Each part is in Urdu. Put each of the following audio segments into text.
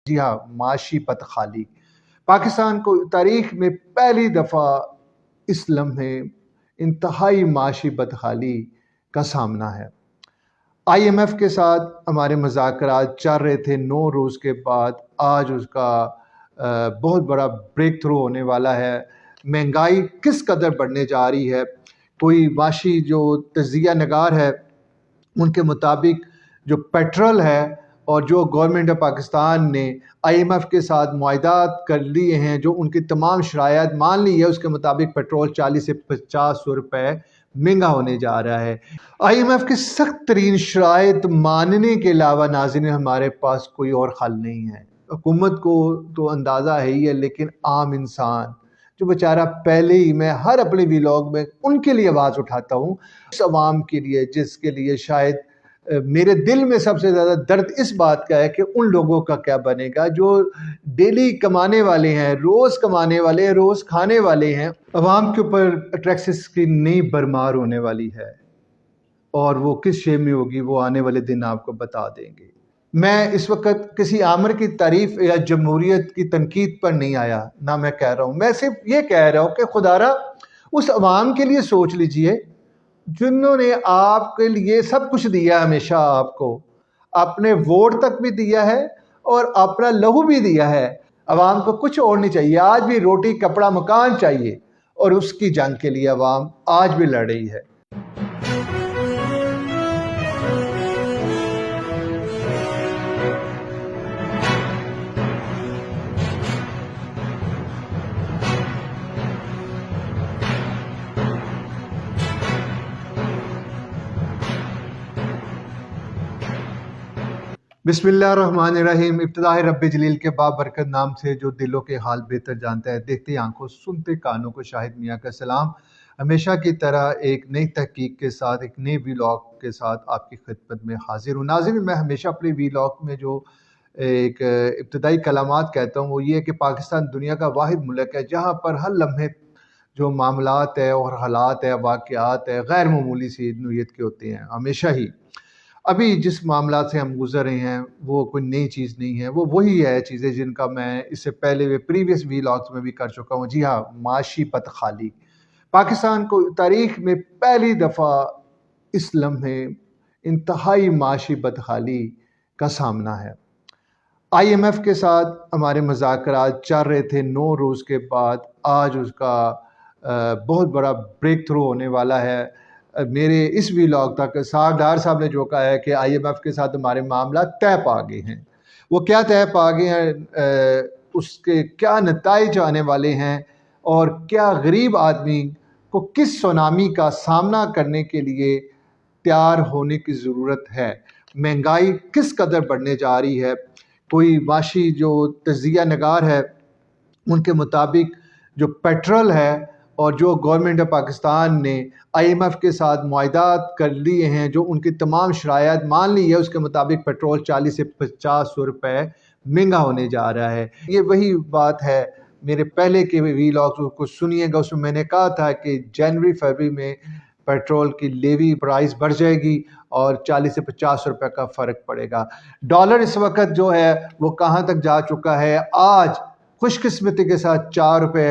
جی ہاں، معاشی بدحالی پاکستان کو تاریخ میں پہلی دفعہ اس لمحے انتہائی معاشی بدحالی کا سامنا ہے۔ آئی ایم ایف کے ساتھ ہمارے مذاکرات چل رہے تھے، 9 روز کے بعد آج اس کا بہت بڑا بریک تھرو ہونے والا ہے۔ مہنگائی کس قدر بڑھنے جا رہی ہے، کوئی معاشی جو تجزیہ نگار ہے ان کے مطابق جو پیٹرول ہے اور جو گورنمنٹ آف پاکستان نے آئی ایم ایف کے ساتھ معاہدات کر لیے ہیں، جو ان کی تمام شرائط مان لی ہے، اس کے مطابق پیٹرول 40 سے 50 روپے مہنگا ہونے جا رہا ہے۔ آئی ایم ایف کی سخت ترین شرائط ماننے کے علاوہ ناظرین ہمارے پاس کوئی اور حل نہیں ہے۔ حکومت کو تو اندازہ ہے ہی ہے، لیکن عام انسان جو بیچارہ پہلے ہی میں ہر اپنے ویلاگ میں ان کے لیے آواز اٹھاتا ہوں، اس عوام کے لیے جس کے لیے شاید میرے دل میں سب سے زیادہ درد اس بات کا ہے کہ ان لوگوں کا کیا بنے گا جو ڈیلی کمانے والے ہیں، روز کمانے والے ہیں، روز کھانے والے ہیں۔ عوام کے اوپر ٹیکسز کی نئی برمار ہونے والی ہے، اور وہ کس شے میں ہوگی وہ آنے والے دن آپ کو بتا دیں گے۔ میں اس وقت کسی آمر کی تعریف یا جمہوریت کی تنقید پر نہیں آیا، نہ میں کہہ رہا ہوں، میں صرف یہ کہہ رہا ہوں کہ خدا را اس عوام کے لیے سوچ لیجئے جنہوں نے آپ کے لیے سب کچھ دیا، ہمیشہ آپ کو اپنے ووٹ تک بھی دیا ہے اور اپنا لہو بھی دیا ہے۔ عوام کو کچھ اور نہیں چاہیے، آج بھی روٹی کپڑا مکان چاہیے، اور اس کی جنگ کے لیے عوام آج بھی لڑ رہی ہے۔ بسم اللہ الرحمن الرحیم۔ ابتداء رب جلیل کے بابرکت نام سے جو دلوں کے حال بہتر جانتا ہے، دیکھتے آنکھوں سنتے کانوں کو شاہد میاں کا سلام۔ ہمیشہ کی طرح ایک نئی تحقیق کے ساتھ، ایک نئی ویلاگ کے ساتھ آپ کی خدمت میں حاضر ہوں۔ ناظرین، میں ہمیشہ اپنے ویلاگ میں جو ایک ابتدائی کلمات کہتا ہوں وہ یہ ہے کہ پاکستان دنیا کا واحد ملک ہے جہاں پر ہر لمحے جو معاملات ہے اور حالات ہے، واقعات ہے، غیر معمولی سی نوعیت کے ہوتے ہیں ہمیشہ ہی۔ ابھی جس معاملات سے ہم گزر رہے ہیں وہ کوئی نئی چیز نہیں ہے، وہ وہی ہے چیزیں جن کا میں اس سے پہلے پریویس ویلاگز میں بھی کر چکا ہوں۔ جی ہاں، معاشی بدحالی پاکستان کو تاریخ میں پہلی دفعہ اس لمحے انتہائی معاشی بدحالی کا سامنا ہے۔ آئی ایم ایف کے ساتھ ہمارے مذاکرات چل رہے تھے، 9 روز کے بعد آج اس کا بہت بڑا بریک تھرو ہونے والا ہے۔ میرے اس ویلاگ تک ساگ ڈار صاحب نے جو کہا ہے کہ آئی ایم ایف کے ساتھ ہمارے معاملات طے پا گئے ہیں، وہ کیا طے پا گئے ہیں، اس کے کیا نتائج آنے والے ہیں، اور کیا غریب آدمی کو کس سونامی کا سامنا کرنے کے لیے تیار ہونے کی ضرورت ہے۔ مہنگائی کس قدر بڑھنے جا رہی ہے، کوئی معاشی جو تجزیہ نگار ہے ان کے مطابق جو پیٹرول ہے اور جو گورنمنٹ آف پاکستان نے آئی ایم ایف کے ساتھ معاہدات کر لیے ہیں، جو ان کی تمام شرائط مان لی ہے، اس کے مطابق پیٹرول 40 سے 50 روپے مہنگا ہونے جا رہا ہے۔ یہ وہی بات ہے، میرے پہلے کے ویلاگ کو سنیے گا، اس میں میں نے کہا تھا کہ جنوری فروری میں پیٹرول کی لیوی پرائز بڑھ جائے گی اور 40 سے 50 روپے کا فرق پڑے گا۔ ڈالر اس وقت جو ہے وہ کہاں تک جا چکا ہے، آج خوش قسمتی کے ساتھ 4 روپے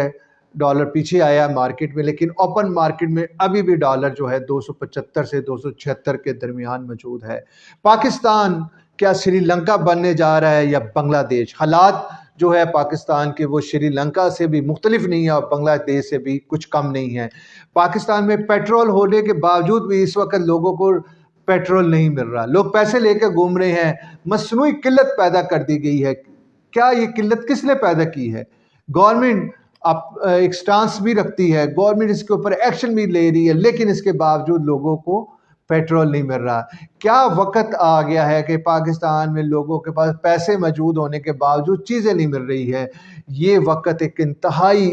ڈالر پیچھے آیا مارکیٹ میں، لیکن اوپن مارکیٹ میں ابھی بھی ڈالر جو ہے 275 سے 276 کے درمیان موجود ہے۔ پاکستان کیا سری لنکا بننے جا رہا ہے یا بنگلہ دیش؟ حالات جو ہے پاکستان کے وہ سری لنکا سے بھی مختلف نہیں ہے اور بنگلہ دیش سے بھی کچھ کم نہیں ہے۔ پاکستان میں پیٹرول ہونے کے باوجود بھی اس وقت لوگوں کو پیٹرول نہیں مل رہا، لوگ پیسے لے کے گھوم رہے ہیں، مصنوعی قلت پیدا کر دی گئی ہے۔ کیا یہ قلت کس نے پیدا کی ہے؟ گورنمنٹ ایک سٹانس بھی رکھتی ہے، گورنمنٹ اس کے اوپر ایکشن بھی لے رہی ہے، لیکن اس کے باوجود لوگوں کو پیٹرول نہیں مل رہا۔ کیا وقت آ گیا ہے کہ پاکستان میں لوگوں کے پاس پیسے موجود ہونے کے باوجود چیزیں نہیں مل رہی ہے؟ یہ وقت ایک انتہائی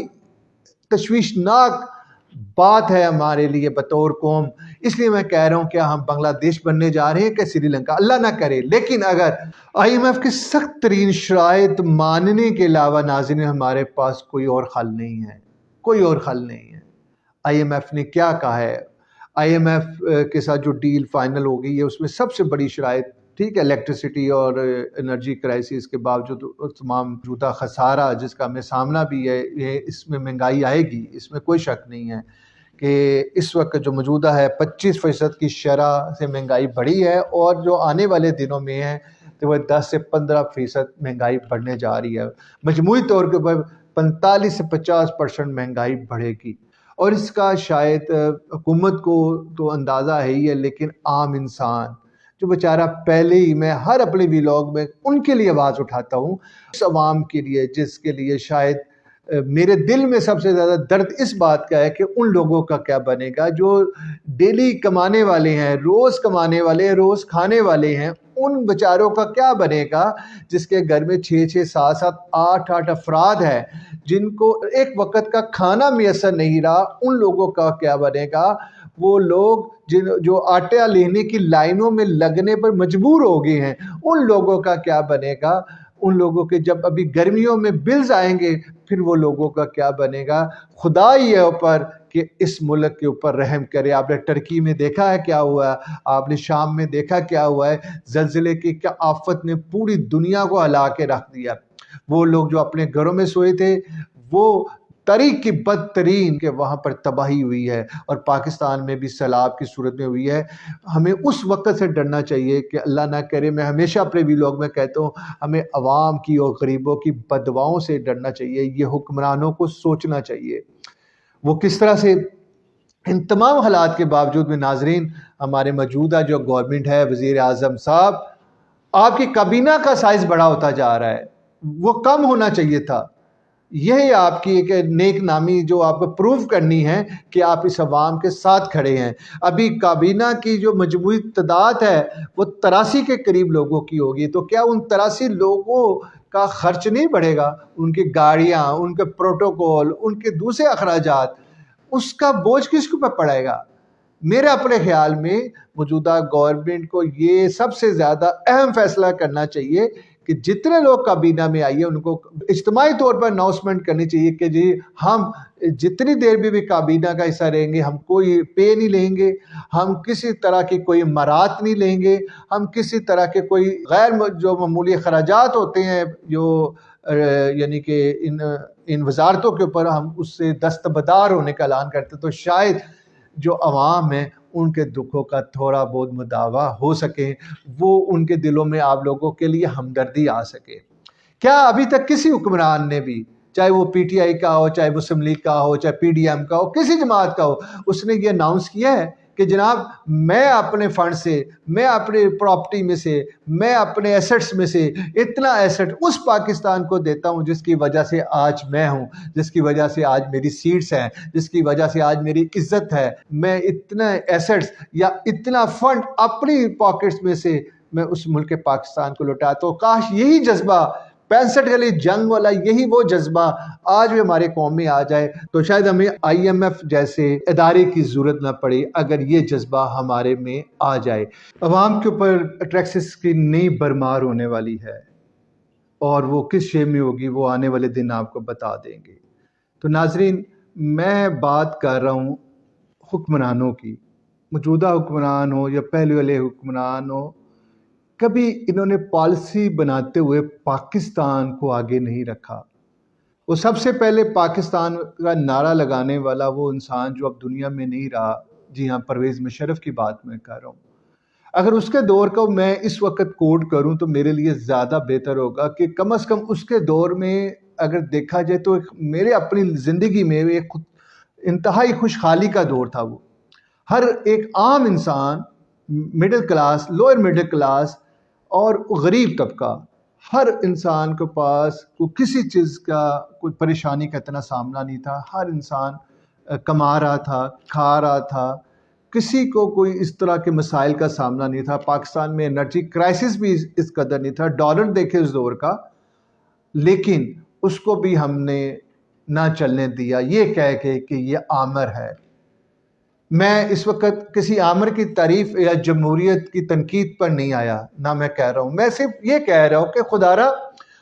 تشویشناک بات ہے ہمارے لیے بطور قوم۔ اس لیے میں کہہ رہا ہوں کیا ہم بنگلہ دیش بننے جا رہے ہیں کہ سری لنکا؟ اللہ نہ کرے، لیکن اگر آئی ایم ایف کی سخت ترین شرائط ماننے کے علاوہ ناظرین ہمارے پاس کوئی اور حل نہیں ہے، کوئی اور حل نہیں ہے۔ آئی ایم ایف نے کیا کہا ہے؟ آئی ایم ایف کے ساتھ جو ڈیل فائنل ہو گئی ہے اس میں سب سے بڑی شرائط ٹھیک ہے، الیکٹریسٹی اور انرجی کرائسس کے باوجود تمام موجودہ خسارہ جس کا ہمیں سامنا بھی ہے، یہ اس میں مہنگائی آئے گی، اس میں کوئی شک نہیں ہے کہ اس وقت جو موجودہ ہے 25% کی شرح سے مہنگائی بڑھی ہے، اور جو آنے والے دنوں میں ہے تو وہ 10 سے 15% مہنگائی بڑھنے جا رہی ہے، مجموعی طور کے اوپر 45 سے 50% مہنگائی بڑھے گی۔ اور اس کا شاید حکومت کو تو اندازہ ہے ہی ہے، لیکن عام انسان جو بیچارہ پہلے ہی میں ہر اپنے ویلاگ میں ان کے لیے آواز اٹھاتا ہوں، اس عوام کے لیے جس کے لیے شاید میرے دل میں سب سے زیادہ درد اس بات کا ہے کہ ان لوگوں کا کیا بنے گا جو ڈیلی کمانے والے ہیں، روز کمانے والے ہیں، روز کھانے والے ہیں، ان بیچاروں کا کیا بنے گا جس کے گھر میں 6 7 7 8 افراد ہیں جن کو ایک وقت کا کھانا میسر نہیں رہا، ان لوگوں کا کیا بنے گا؟ وہ لوگ جو آٹا لینے کی لائنوں میں لگنے پر مجبور ہو گئے ہیں، ان لوگوں کا کیا بنے گا؟ ان لوگوں کے جب ابھی گرمیوں میں بلز آئیں گے پھر وہ لوگوں کا کیا بنے گا؟ خدا ہی ہے اوپر کہ اس ملک کے اوپر رحم کرے۔ آپ نے ترکی میں دیکھا ہے کیا ہوا ہے، آپ نے شام میں دیکھا کیا ہوا ہے، زلزلے کی کیا آفت نے پوری دنیا کو ہلا کے رکھ دیا۔ وہ لوگ جو اپنے گھروں میں سوئے تھے وہ تاریخ کی بدترین کہ وہاں پر تباہی ہوئی ہے، اور پاکستان میں بھی سیلاب کی صورت میں ہوئی ہے۔ ہمیں اس وقت سے ڈرنا چاہیے کہ اللہ نہ کرے، میں ہمیشہ اپنے ویلاگ میں کہتا ہوں، ہمیں عوام کی اور غریبوں کی بددعاؤں سے ڈرنا چاہیے۔ یہ حکمرانوں کو سوچنا چاہیے وہ کس طرح سے ان تمام حالات کے باوجود میں۔ ناظرین، ہمارے موجودہ جو گورنمنٹ ہے، وزیر اعظم صاحب، آپ کی کابینہ کا سائز بڑا ہوتا جا رہا ہے، وہ کم ہونا چاہیے تھا۔ یہی آپ کی ایک نیک نامی جو آپ کو پروف کرنی ہے کہ آپ اس عوام کے ساتھ کھڑے ہیں۔ ابھی کابینہ کی جو مجموعی تعداد ہے وہ 83 کے قریب لوگوں کی ہوگی، تو کیا ان 83 لوگوں کا خرچ نہیں بڑھے گا؟ ان کی گاڑیاں، ان کے پروٹوکول، ان کے دوسرے اخراجات، اس کا بوجھ کس کو پڑے گا؟ میرے اپنے خیال میں موجودہ گورنمنٹ کو یہ سب سے زیادہ اہم فیصلہ کرنا چاہیے کہ جتنے لوگ کابینہ میں آئیے ان کو اجتماعی طور پر اناؤنسمنٹ کرنی چاہیے کہ جی ہم جتنی دیر بھی کابینہ کا حصہ رہیں گے، ہم کوئی پے نہیں لیں گے، ہم کسی طرح کی کوئی امارات نہیں لیں گے، ہم کسی طرح کے کوئی غیر جو معمولی اخراجات ہوتے ہیں جو یعنی کہ ان وزارتوں کے اوپر ہم اس سے دستبردار ہونے کا اعلان کرتے، تو شاید جو عوام ہیں ان کے دکھوں کا تھوڑا بہت مداوع ہو سکے، وہ ان کے دلوں میں آپ لوگوں کے لیے ہمدردی آ سکے۔ کیا ابھی تک کسی حکمران نے بھی، چاہے وہ پی ٹی آئی کا ہو، چاہے مسلم لیگ کا ہو، چاہے پی ڈی ایم کا ہو، کسی جماعت کا ہو، اس نے یہ اناؤنس کیا ہے کہ جناب میں اپنے فنڈ سے، میں اپنے پراپرٹی میں سے، میں اپنے ایسٹس میں سے اتنا ایسٹ اس پاکستان کو دیتا ہوں جس کی وجہ سے آج میں ہوں، جس کی وجہ سے آج میری سیٹس ہیں، جس کی وجہ سے آج میری عزت ہے، میں اتنا ایسٹس یا اتنا فنڈ اپنی پاکٹس میں سے میں اس ملک پاکستان کو لوٹاتا ہوں۔ کاش یہی جذبہ 65 والی جنگ والا یہی وہ جذبہ آج بھی ہمارے قوم میں آ جائے تو شاید ہمیں آئی ایم ایف جیسے ادارے کی ضرورت نہ پڑے، اگر یہ جذبہ ہمارے میں آ جائے۔ عوام کے اوپر ٹیکسز کی نئی برمار ہونے والی ہے، اور وہ کس شے میں ہوگی وہ آنے والے دن آپ کو بتا دیں گے۔ تو ناظرین، میں بات کر رہا ہوں حکمرانوں کی، موجودہ حکمران ہو یا پہلے والے حکمران ہو، کبھی انہوں نے پالیسی بناتے ہوئے پاکستان کو آگے نہیں رکھا۔ وہ سب سے پہلے پاکستان کا نعرہ لگانے والا وہ انسان جو اب دنیا میں نہیں رہا، جی ہاں، پرویز مشرف کی بات میں کر رہا ہوں۔ اگر اس کے دور کو میں اس وقت کوٹ کروں تو میرے لیے زیادہ بہتر ہوگا کہ کم از کم اس کے دور میں اگر دیکھا جائے تو میرے اپنی زندگی میں ایک انتہائی خوشحالی کا دور تھا۔ وہ ہر ایک عام انسان، middle class, lower middle class اور غریب طبقہ، ہر انسان کے پاس کسی چیز کا کوئی پریشانی کا اتنا سامنا نہیں تھا۔ ہر انسان کما رہا تھا، کھا رہا تھا، کسی کو کوئی اس طرح کے مسائل کا سامنا نہیں تھا۔ پاکستان میں انرجی کرائسس بھی اس قدر نہیں تھا، ڈالر دیکھے اس دور کا، لیکن اس کو بھی ہم نے نہ چلنے دیا یہ کہہ کے کہ یہ آمر ہے۔ میں اس وقت کسی آمر کی تعریف یا جمہوریت کی تنقید پر نہیں آیا، نہ میں کہہ رہا ہوں، میں صرف یہ کہہ رہا ہوں کہ خدا را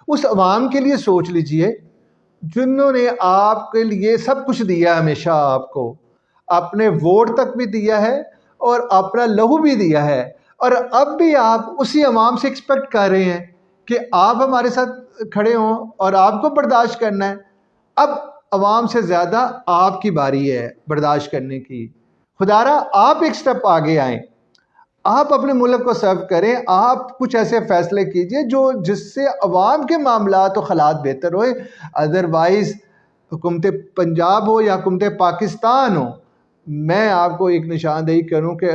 اس عوام کے لیے سوچ لیجئے جنہوں نے آپ کے لیے سب کچھ دیا، ہمیشہ آپ کو اپنے ووٹ تک بھی دیا ہے اور اپنا لہو بھی دیا ہے، اور اب بھی آپ اسی عوام سے ایکسپیکٹ کر رہے ہیں کہ آپ ہمارے ساتھ کھڑے ہوں اور آپ کو برداشت کرنا ہے. اب عوام سے زیادہ آپ کی باری ہے برداشت کرنے کی. خدا را آپ ایک سٹیپ آگے آئیں, آپ اپنے ملک کو سرو کریں, آپ کچھ ایسے فیصلے کیجئے جس سے عوام کے معاملات و حالات بہتر ہوئے. ادروائز حکومت پنجاب ہو یا حکومت پاکستان ہو, میں آپ کو ایک نشاندہی کروں کہ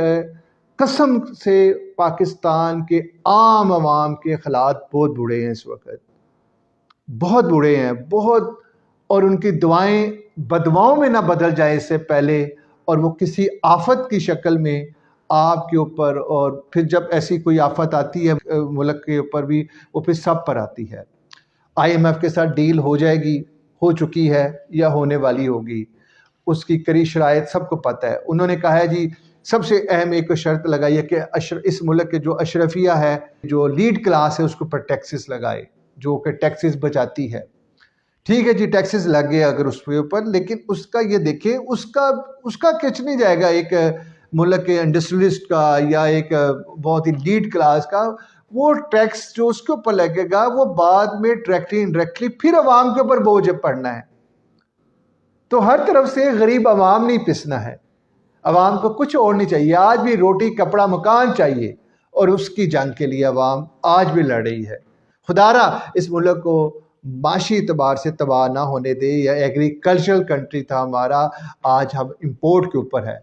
قسم سے پاکستان کے عام عوام کے حالات بہت برے ہیں اس وقت, بہت برے ہیں بہت. اور ان کی دعائیں بددعاؤں میں نہ بدل جائیں اس سے پہلے, اور وہ کسی آفت کی شکل میں آپ کے اوپر, اور پھر جب ایسی کوئی آفت آتی ہے ملک کے اوپر بھی, وہ پھر سب پر آتی ہے. IMF کے ساتھ ڈیل ہو جائے گی, ہو چکی ہے یا ہونے والی ہوگی, اس کی کڑی شرائط سب کو پتہ ہے. انہوں نے کہا ہے جی سب سے اہم ایک شرط لگائی ہے کہ اس ملک کے جو اشرفیہ ہے, جو لیڈ کلاس ہے, اس کے اوپر ٹیکسز لگائے, جو کہ ٹیکسز بچاتی ہے. ٹھیک ہے جی ٹیکسز لگ گئے اگر اس کے اوپر, لیکن اس کا یہ دیکھیں اس کا کچھ نہیں جائے گا ایک ملک کے انڈسٹریلسٹ کا یا ایک بہت ہی لیڈ کلاس کا. وہ ٹیکس جو اس کے اوپر لگے گا وہ بعد میں ڈائریکٹلی انڈائریکٹلی پھر عوام کے اوپر بوجھ پڑنا ہے. تو ہر طرف سے غریب عوام نہیں پسنا ہے, عوام کو کچھ اور نہیں چاہیے. آج بھی روٹی کپڑا مکان چاہیے, اور اس کی جنگ کے لیے عوام آج بھی لڑ رہی ہے. خدا را اس ملک کو معاشی اعتبار سے تباہ نہ ہونے دے. یا ایگریکلچرل کنٹری تھا ہمارا, آج ہم امپورٹ کے اوپر ہے.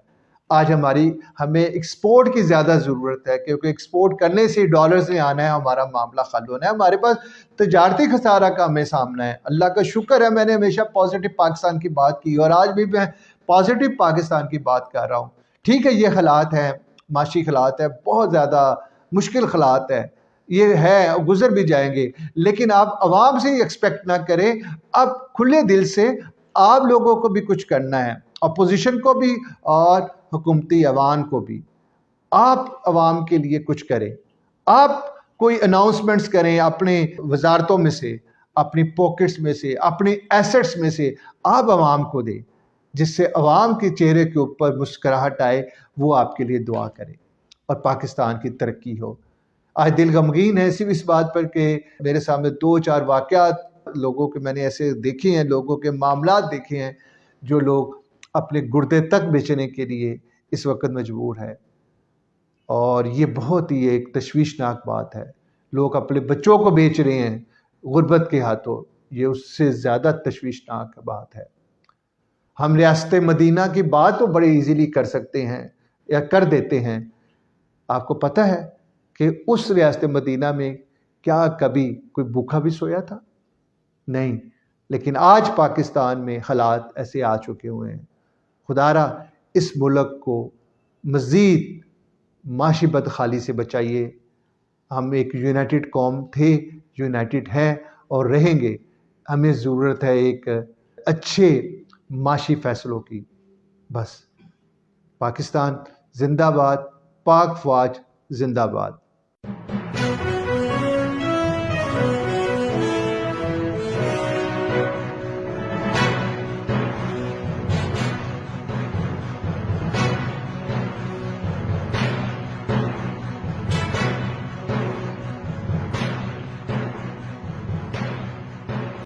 آج ہمیں ایکسپورٹ کی زیادہ ضرورت ہے, کیونکہ ایکسپورٹ کرنے سے ڈالرز میں آنا ہے, ہمارا معاملہ حل ہونا ہے. ہمارے پاس تجارتی خسارہ کا ہمیں سامنا ہے. اللہ کا شکر ہے میں نے ہمیشہ پازیٹیو پاکستان کی بات کی, اور آج بھی میں پازیٹیو پاکستان کی بات کر رہا ہوں. ٹھیک ہے یہ حالات ہیں, معاشی حالات ہے, بہت زیادہ مشکل حالات ہے, یہ ہے گزر بھی جائیں گے, لیکن آپ عوام سے ایکسپیکٹ نہ کریں. اب کھلے دل سے آپ لوگوں کو بھی کچھ کرنا ہے, اپوزیشن کو بھی اور حکومتی عوام کو بھی. آپ عوام کے لیے کچھ کریں, آپ کوئی اناؤنسمنٹس کریں اپنے وزارتوں میں سے, اپنی پاکٹس میں سے, اپنے ایسٹس میں سے آپ عوام کو دیں, جس سے عوام کے چہرے کے اوپر مسکراہٹ آئے. وہ آپ کے لیے دعا کرے اور پاکستان کی ترقی ہو. آج دل غمگین ہے صرف اس بات پر کہ میرے سامنے 2-4 واقعات لوگوں کے میں نے ایسے دیکھے ہیں, لوگوں کے معاملات دیکھے ہیں, جو لوگ اپنے گردے تک بیچنے کے لیے اس وقت مجبور ہے. اور یہ بہت ہی ایک تشویشناک بات ہے. لوگ اپنے بچوں کو بیچ رہے ہیں غربت کے ہاتھوں, یہ اس سے زیادہ تشویشناک بات ہے. ہم ریاست مدینہ کی بات تو بڑے ایزیلی کر سکتے ہیں یا کر دیتے ہیں. آپ کو پتہ ہے کہ اس ریاست مدینہ میں کیا کبھی کوئی بھوکا بھی سویا تھا؟ نہیں. لیکن آج پاکستان میں حالات ایسے آ چکے ہوئے ہیں. خدا را اس ملک کو مزید معاشی بدحالی سے بچائیے. ہم ایک یونائٹڈ قوم تھے, یونائٹڈ ہیں اور رہیں گے. ہمیں ضرورت ہے ایک اچھے معاشی فیصلوں کی. بس پاکستان زندہ باد, پاک فوج زندہ باد.